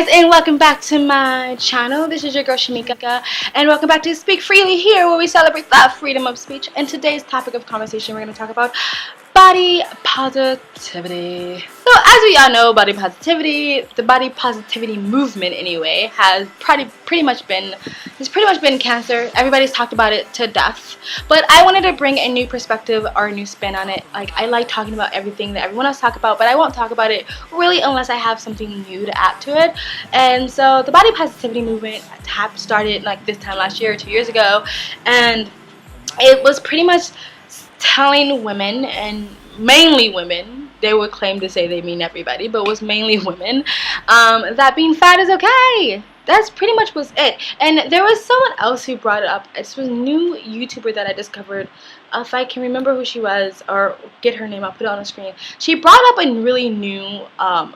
guys, and welcome back to my channel. This is your girl Shamika, and welcome back to Speak Freely here, where we celebrate the freedom of speech. And today's topic of conversation, we're going to talk about body positivity. So as we all know, body positivity, the body positivity movement anyway, has pretty much been cancer. Everybody's talked about it to death. But I wanted to bring a new perspective or a new spin on it. Like, I like talking about everything that everyone else talks about, but I won't talk about it really unless I have something new to add to it. And so the body positivity movement started like this time last year or 2 years ago, and it was pretty much telling women, and mainly women, they would claim to say they mean everybody, but it was mainly women, that being fat is okay. That's pretty much was it. And there was someone else who brought it up. It was a new YouTuber that I discovered. If I can remember who she was or get her name, I'll put it on the screen. She brought up a really new a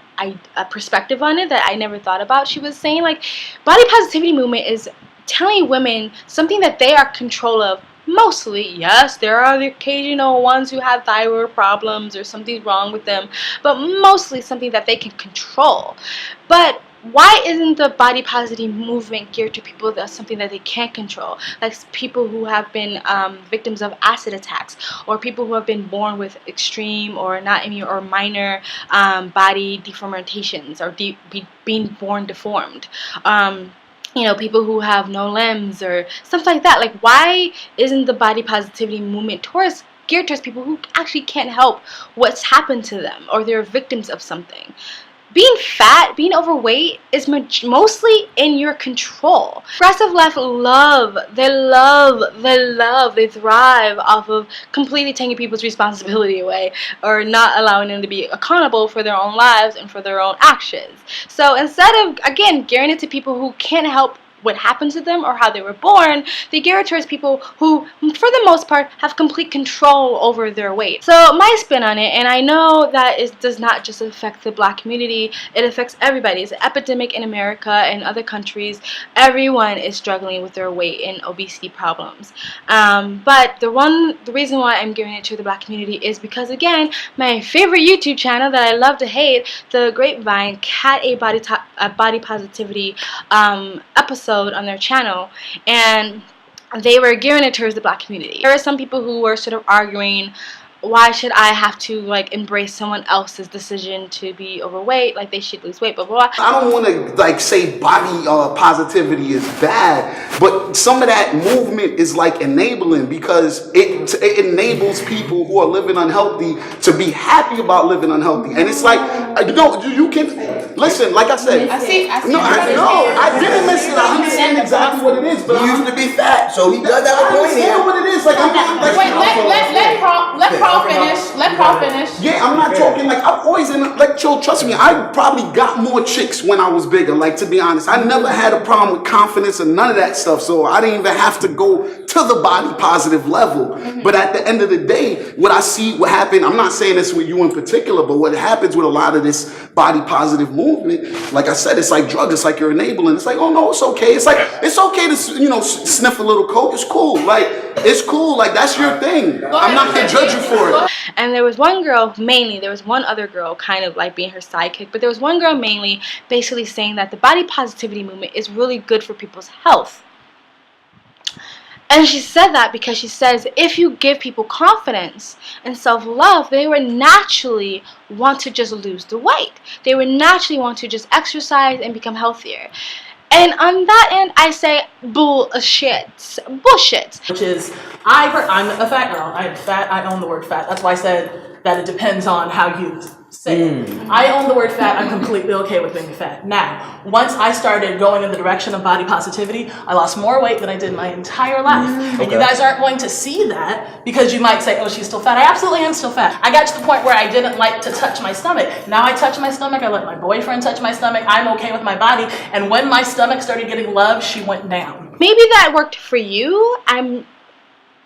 perspective on it that I never thought about. She was saying, like, body positivity movement is telling women something that they are in control of. Mostly, yes, there are the occasional ones who have thyroid problems or something's wrong with them, but mostly something that they can control. But why isn't the body positive movement geared to people that's something that they can't control? Like people who have been victims of acid attacks, or people who have been born with extreme or minor body deformations, or being born deformed. You know, people who have no limbs or stuff like that. Like, why isn't the body positivity movement geared towards people who actually can't help what's happened to them, or they're victims of something? Being fat, being overweight is mostly in your control. Progressive left they thrive off of completely taking people's responsibility away, or not allowing them to be accountable for their own lives and for their own actions. So instead of, again, gearing it to people who can't help what happened to them or how they were born, they gear it towards people who, for the most part, have complete control over their weight. So my spin on it, and I know that it does not just affect the black community, it affects everybody. It's an epidemic in America and other countries. Everyone is struggling with their weight and obesity problems. But the reason why I'm giving it to the black community is because, again, my favorite YouTube channel that I love to hate, The Grapevine, had a body positivity episode on their channel, and they were gearing it towards the black community. There are some people who were sort of arguing, why should I have to, like, embrace someone else's decision to be overweight? Like, they should lose weight, blah, blah, blah. I don't want to, like, say body positivity is bad, but some of that movement is, like, enabling, because it enables people who are living unhealthy to be happy about living unhealthy. And it's like, you can, listen, like I said, I didn't miss it. I understand exactly what it is, but he used to be fat, so he does have a point here. I understand what it is. Like, Let Paul finish. Yeah, I'm not talking, like, I've always, like, Joe, trust me, I probably got more chicks when I was bigger, like, to be honest. I never had a problem with confidence and none of that stuff, so I didn't even have to go to the body positive level. But at the end of the day, what happened, I'm not saying this with you in particular, but what happens with a lot of this body positive movement, like I said, it's like drugs. It's like you're enabling. It's like, oh no, it's okay. It's like, it's okay to, you know, sniff a little coke. It's cool. Like, it's cool. Like, that's your thing. I'm not gonna judge you for it. And there was one girl, mainly, there was one other girl kind of like being her sidekick, but there was one girl mainly basically saying that the body positivity movement is really good for people's health. And she said that because she says if you give people confidence and self-love, they would naturally want to just lose the weight. They would naturally want to just exercise and become healthier. And on that end, I say bullshit. Which is, I'm a fat girl. I'm fat. I own the word fat. That's why I said that it depends on how you say it. I own the word fat. I'm completely okay with being fat. Now, once I started going in the direction of body positivity, I lost more weight than I did my entire life. And you guys aren't going to see that because you might say, oh, she's still fat. I absolutely am still fat. I got to the point where I didn't like to touch my stomach. Now I touch my stomach. I let my boyfriend touch my stomach. I'm okay with my body. And when my stomach started getting love, she went down. Maybe that worked for you.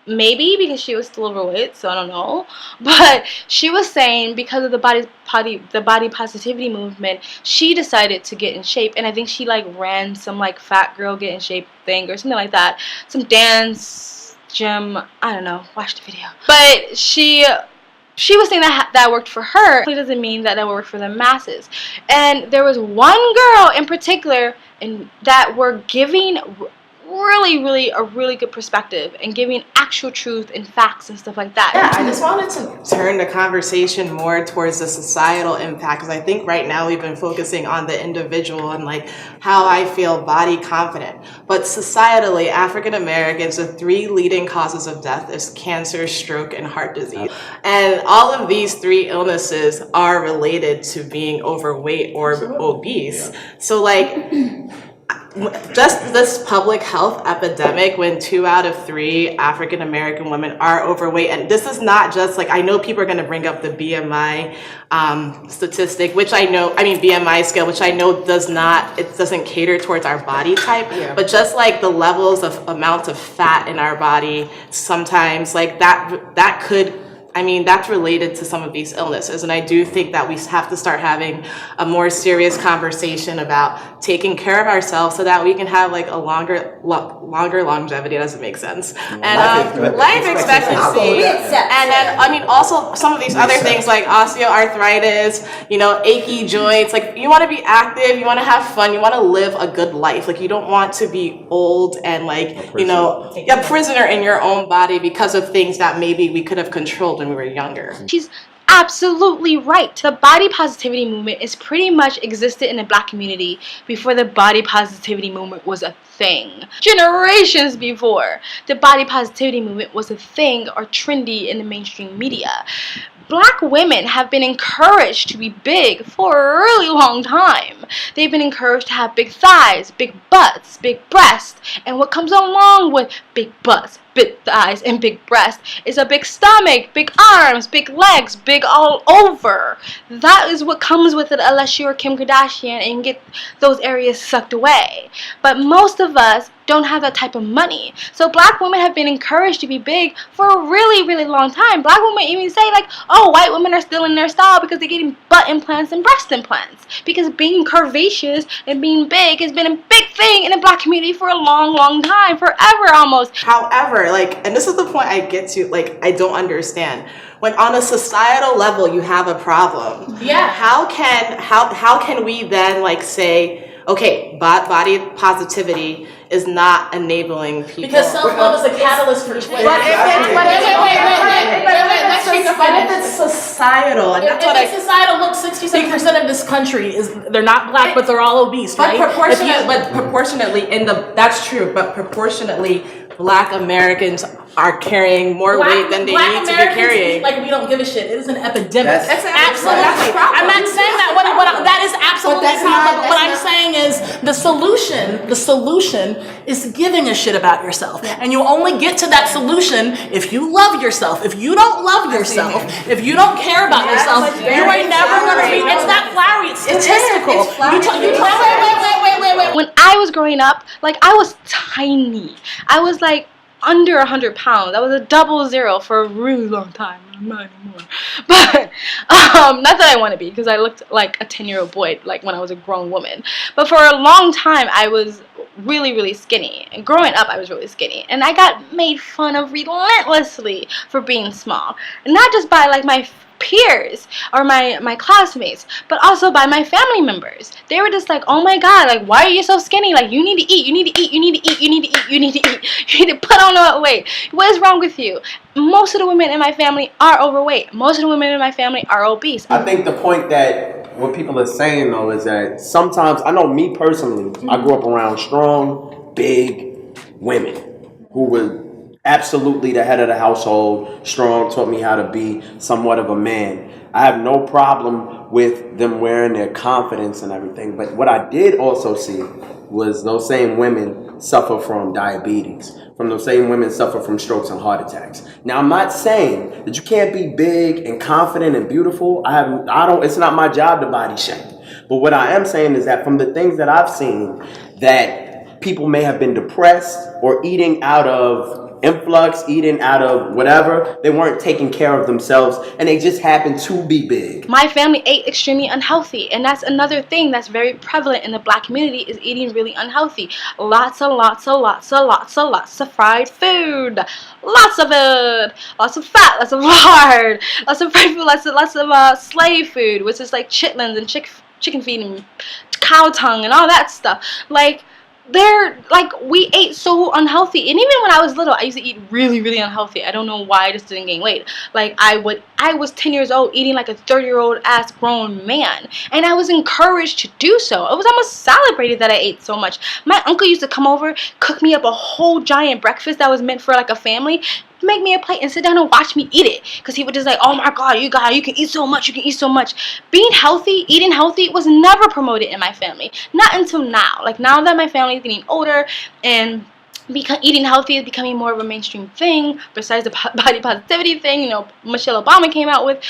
Maybe because she was still overweight, so I don't know. But she was saying because of the body positivity movement, she decided to get in shape, and I think she, like, ran some, like, fat girl get in shape thing or something like that, some dance gym. I don't know. Watch the video. But she she was saying that worked for her. It doesn't mean that worked for the masses. And there was one girl in particular that were giving really a really good perspective and giving actual truth and facts and stuff like that. Yeah, I just wanted to turn the conversation more towards the societal impact, because I think right now we've been focusing on the individual and like how I feel body confident. But societally, African Americans, the 3 leading causes of death is cancer, stroke, and heart disease. And all of these 3 illnesses are related to being overweight or obese. So like, just this public health epidemic when 2 out of 3 African American women are overweight, and this is not just like, I know people are going to bring up the BMI statistic, which BMI scale, which I know doesn't cater towards our body type, but just like the levels of amount of fat in our body, sometimes like that could, that's related to some of these illnesses. And I do think that we have to start having a more serious conversation about taking care of ourselves so that we can have like a longer longevity. Doesn't make sense. And life expectancy. And then, also some of these other things like osteoarthritis, achy joints. Like, you want to be active, you want to have fun, you want to live a good life. Like, you don't want to be old and a prisoner in your own body because of things that maybe we could have controlled when we were younger. She's absolutely right. The body positivity movement is pretty much existed in the Black community before the body positivity movement was a thing. Generations before the body positivity movement was a thing or trendy in the mainstream media. Black women have been encouraged to be big for a really long time. They've been encouraged to have big thighs, big butts, big breasts, and what comes along with big butts, big thighs, and big breasts is a big stomach, big arms, big legs, big all over. That is what comes with it, unless you're Kim Kardashian and get those areas sucked away. But most of us don't have that type of money. So Black women have been encouraged to be big for a really long time. Black women even say like, oh, white women are still in their style because they're getting butt implants and breast implants. Because being curvaceous and being big has been a big thing in the Black community for a long time, forever almost. However, and this is the point I get to, I don't understand. When on a societal level you have a problem, how can we then say, okay, body positivity is not enabling people? Because self-love is a catalyst for change. But if it's societal, and that's what it's societal, look, 67% of this country they're not Black, but they're all obese, right? That's true, but proportionately, Black Americans are carrying more weight than they need to be carrying. Like, we don't give a shit. It is an epidemic. That's absolutely. I'm not saying that. That is absolutely a problem. What I'm saying is the solution is giving a shit about yourself. Yeah. And you only get to that solution if you love yourself. If you don't love yourself, if you don't care about yourself, you are never going to be. It's not flowery. It's statistical. Wait. When I was growing up, I was tiny. I was under 100 pounds. That was a 00 for a really long time. I'm not anymore. But not that I want to be, because I looked like a 10-year-old boy when I was a grown woman. But for a long time I was really skinny. And growing up I was really skinny. And I got made fun of relentlessly for being small. And not just by my peers or my classmates, but also by my family members. They were just like, oh my god, why are you so skinny? You need to eat, you need to eat, you need to eat, you need to eat, you need to eat, you need to put on that weight. What is wrong with you? Most of the women in my family are overweight. Most of the women in my family are obese. I think the point that what people are saying though is that sometimes, I know me personally, I grew up around strong, big women who were absolutely the head of the household, strong, taught me how to be somewhat of a man. I have no problem with them wearing their confidence and everything. But what I did also see was those same women suffer from diabetes. From those same women suffer from strokes and heart attacks. Now, I'm not saying that you can't be big and confident and beautiful. It's not my job to body shame. But what I am saying is that from the things that I've seen, that people may have been depressed or eating out of influx, eating out of whatever. They weren't taking care of themselves, and they just happened to be big. My family ate extremely unhealthy, and that's another thing that's very prevalent in the black community is eating really unhealthy. Lots of fried food, lots of it, lots of fat, lots of lard, lots of fried food, lots of slave food, which is like chitlins and chicken feet and cow tongue and all that stuff. Like, we ate so unhealthy, and even when I was little I used to eat really unhealthy. I don't know why I just didn't gain weight. Like, I was 10 years old eating like a 30-year-old ass grown man, and I was encouraged to do so. It was almost celebrated that I ate so much. My uncle used to come over, cook me up a whole giant breakfast that was meant for like a family, make me a plate and sit down and watch me eat it, because he would just like, oh my god, you can eat so much, Being healthy, eating healthy was never promoted in my family, not until now. Like, now that my family is getting older and eating healthy is becoming more of a mainstream thing, besides the body positivity thing, Michelle Obama came out with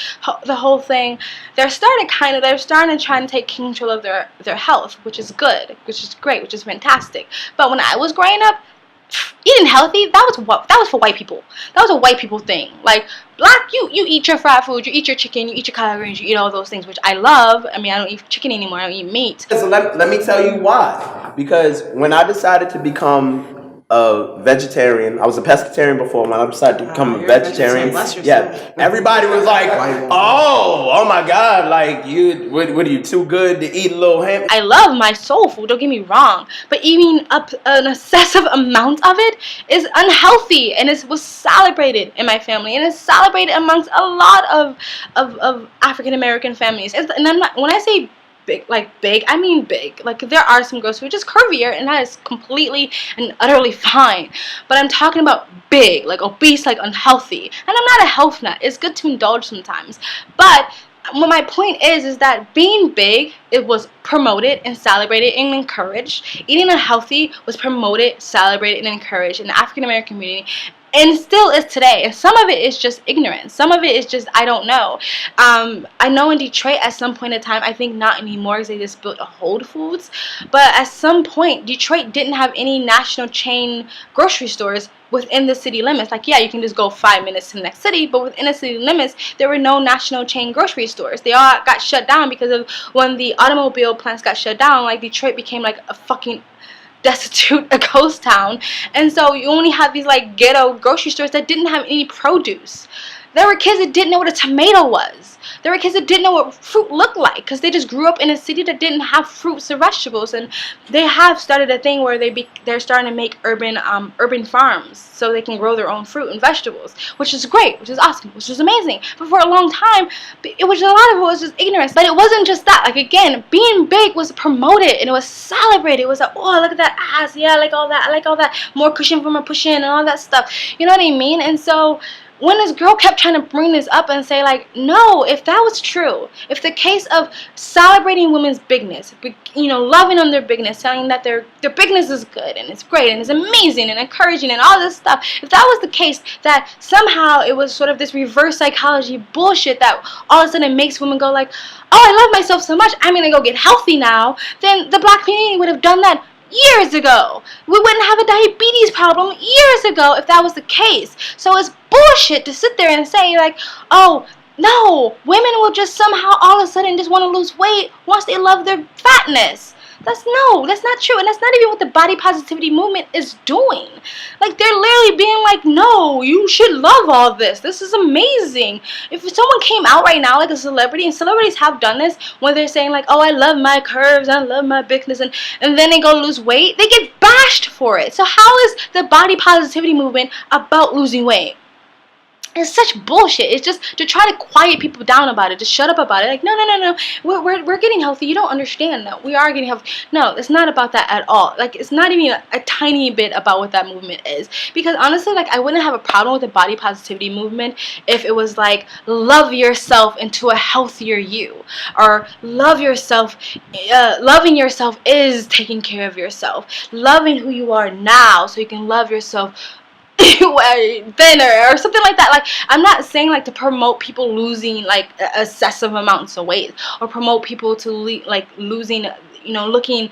the whole thing. They're starting to try and take control of their health, which is good, which is great, which is fantastic. But when I was growing up, eating healthy, that was for white people. That was a white people thing. Like, black, you eat your fried food, you eat your chicken, you eat your collard greens, you eat all those things, which I love. I mean, I don't eat chicken anymore, I don't eat meat. So let me tell you why. Because when I decided to become a vegetarian, I was a pescatarian before. When I decided to become a vegetarian, everybody was like, oh my god, like, what are you, too good to eat a little ham? I love my soul food, don't get me wrong, but eating up an excessive amount of it is unhealthy, and it was celebrated in my family, and it's celebrated amongst a lot of African American families. And I'm not, when I say big, I mean big. Like, there are some girls who are just curvier, and that is completely and utterly fine. But I'm talking about big, like obese, like unhealthy. And I'm not a health nut. It's good to indulge sometimes. But what my point is that being big, it was promoted and celebrated and encouraged. Eating unhealthy was promoted, celebrated, and encouraged in the African American community, and still is today. And some of it is just ignorance. Some of it is just, I don't know. I know in Detroit at some point in time, I think not anymore because they just built a Whole Foods, but at some point Detroit didn't have any national chain grocery stores within the city limits. Like, yeah, you can just go 5 minutes to the next city, but within the city limits, there were no national chain grocery stores. They all got shut down because of when the automobile plants got shut down. Like, Detroit became like a fucking destitute, a ghost town, and so you only have these like ghetto grocery stores that didn't have any produce. There were kids that didn't know what a tomato was. There were kids that didn't know what fruit looked like because they just grew up in a city that didn't have fruits or vegetables. And they have started a thing where they're starting to make urban farms so they can grow their own fruit and vegetables, which is great, which is awesome, which is amazing. But for a long time, a lot of it was just ignorance. But it wasn't just that. Like, again, being big was promoted and it was celebrated. It was like, oh, look at that ass, yeah, I like all that, more cushion for my push-in and all that stuff. You know what I mean? And so when this girl kept trying to bring this up and say, like, no, if that was true, if the case of celebrating women's bigness, loving on their bigness, saying that their bigness is good and it's great and it's amazing and encouraging and all this stuff, if that was the case, that somehow it was sort of this reverse psychology bullshit that all of a sudden makes women go like, oh, I love myself so much, I'm gonna go get healthy now, then the black community would have done that years ago. We wouldn't have a diabetes problem years ago if that was the case. So it's bullshit to sit there and say, like, oh, no, women will just somehow all of a sudden just want to lose weight once they love their fatness. That's not true. And that's not even what the body positivity movement is doing. Like, they're literally being like, no, you should love all this. This is amazing. If someone came out right now like a celebrity, and celebrities have done this, when they're saying like, oh, I love my curves, I love my bigness, and then they go lose weight, they get bashed for it. So how is the body positivity movement about losing weight? It's such bullshit. It's just to try to quiet people down about it, to shut up about it. Like, no, we're getting healthy. You don't understand that. We are getting healthy. No, it's not about that at all. Like, it's not even a tiny bit about what that movement is. Because honestly, like, I wouldn't have a problem with the body positivity movement if it was like, love yourself into a healthier you, or love yourself. Loving yourself is taking care of yourself. Loving who you are now, so you can love yourself thinner or something like that. Like, I'm not saying like to promote people losing like excessive amounts of weight, or promote people to like losing, looking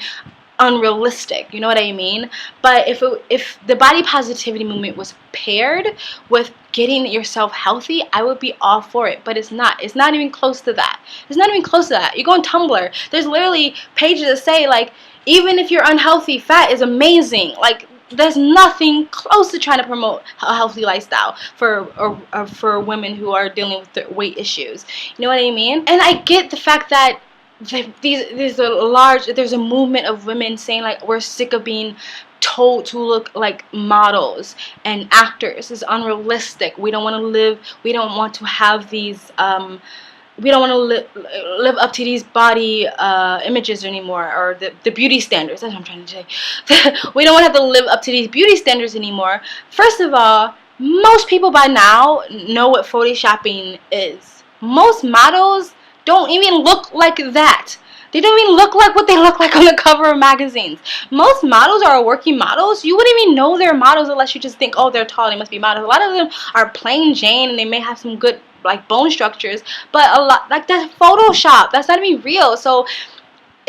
unrealistic. You know what I mean? But if the body positivity movement was paired with getting yourself healthy, I would be all for it. But it's not. It's not even close to that. It's not even close to that. You go on Tumblr, there's literally pages that say, like, even if you're unhealthy, fat is amazing. Like, there's nothing close to trying to promote a healthy lifestyle for women who are dealing with their weight issues. You know what I mean? And I get the fact that there's a movement of women saying, like, we're sick of being told to look like models and actors. It's unrealistic. We don't want to live. We don't want to have these. We don't want to live up to these body images anymore, or the beauty standards. That's what I'm trying to say. We don't want to have to live up to these beauty standards anymore. First of all, most people by now know what photoshopping is. Most models don't even look like that. They don't even look like what they look like on the cover of magazines. Most models are working models. You wouldn't even know they're models unless you just think, oh, they're tall, they must be models. A lot of them are plain Jane, and they may have some good, like, bone structures, but a lot, like, that's Photoshop. That's not even real. So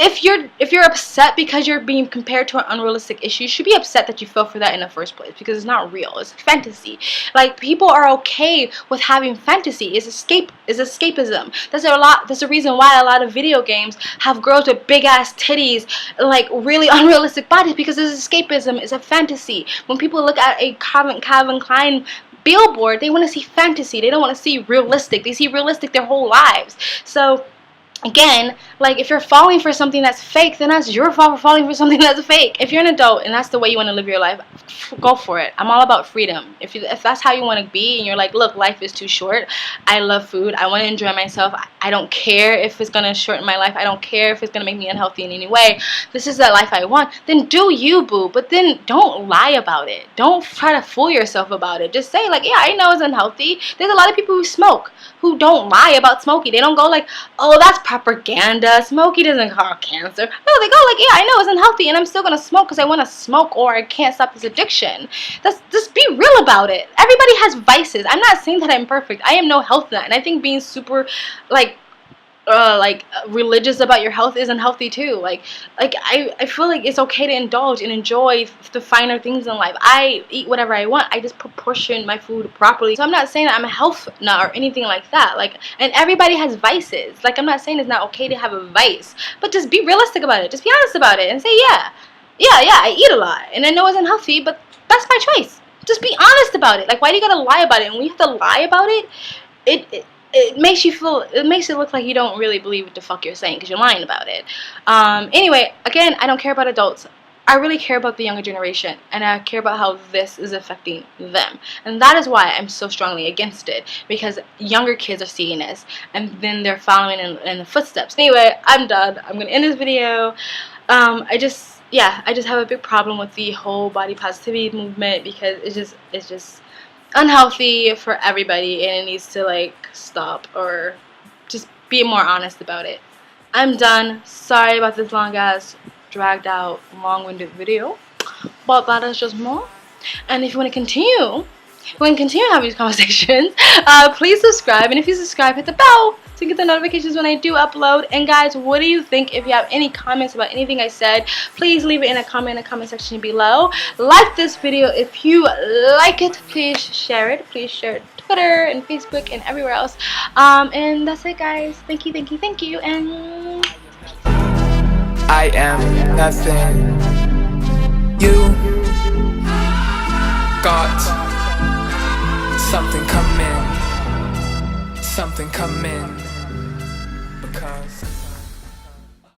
if you're upset because you're being compared to an unrealistic issue, you should be upset that you fell for that in the first place, because it's not real. It's fantasy. Like, people are okay with having fantasy. It's escapism. That's a reason why a lot of video games have girls with big ass titties, like really unrealistic bodies, because it's escapism. It's a fantasy. When people look at a Calvin Klein billboard, they want to see fantasy. They don't want to see realistic. They see realistic their whole lives. So again, like, if you're falling for something that's fake, then that's your fault for falling for something that's fake. If you're an adult and that's the way you want to live your life, go for it. I'm all about freedom. If that's how you want to be, and you're like, look, life is too short. I love food. I want to enjoy myself. I don't care if it's going to shorten my life. I don't care if it's going to make me unhealthy in any way. This is the life I want. Then do you, boo. But then don't lie about it. Don't try to fool yourself about it. Just say, like, yeah, I know it's unhealthy. There's a lot of people who smoke who don't lie about smoking. They don't go like, oh, that's propaganda. Smoking doesn't cause cancer. No, they go like, yeah, I know it's unhealthy, and I'm still gonna smoke because I want to smoke, or I can't stop this addiction. Just be real about it. Everybody has vices. I'm not saying that I'm perfect. I am no health nut, and I think being super like religious about your health is unhealthy too. Like I feel like it's okay to indulge and enjoy the finer things in life. I eat whatever I want. I just proportion my food properly. So I'm not saying that I'm a health nut or anything like that. Like, and everybody has vices. Like, I'm not saying it's not okay to have a vice, but just be realistic about it. Just be honest about it and say, yeah, I eat a lot and I know it's unhealthy, but that's my choice. Just be honest about it. Like, why do you gotta lie about it? And when you have to lie about it, it makes it look like you don't really believe what the fuck you're saying, because you're lying about it. Anyway, again, I don't care about adults. I really care about the younger generation, and I care about how this is affecting them. And that is why I'm so strongly against it, because younger kids are seeing this, and then they're following in the footsteps. Anyway, I'm done. I'm going to end this video. I just have a big problem with the whole body positivity movement, because it's just unhealthy for everybody, and it needs to, like, stop, or just be more honest about it. I'm done. Sorry about this long ass, dragged out, long-winded video, but that is just more. And if you want to continue having these conversations, please subscribe, and if you subscribe, hit the bell to get the notifications when I do upload. And guys, what do you think? If you have any comments about anything I said, please leave it in the comment section below. Like this video if you like it. Please share it. Please share it Twitter and Facebook and everywhere else. And that's it, guys. Thank you, and I am nothing. You got something come in.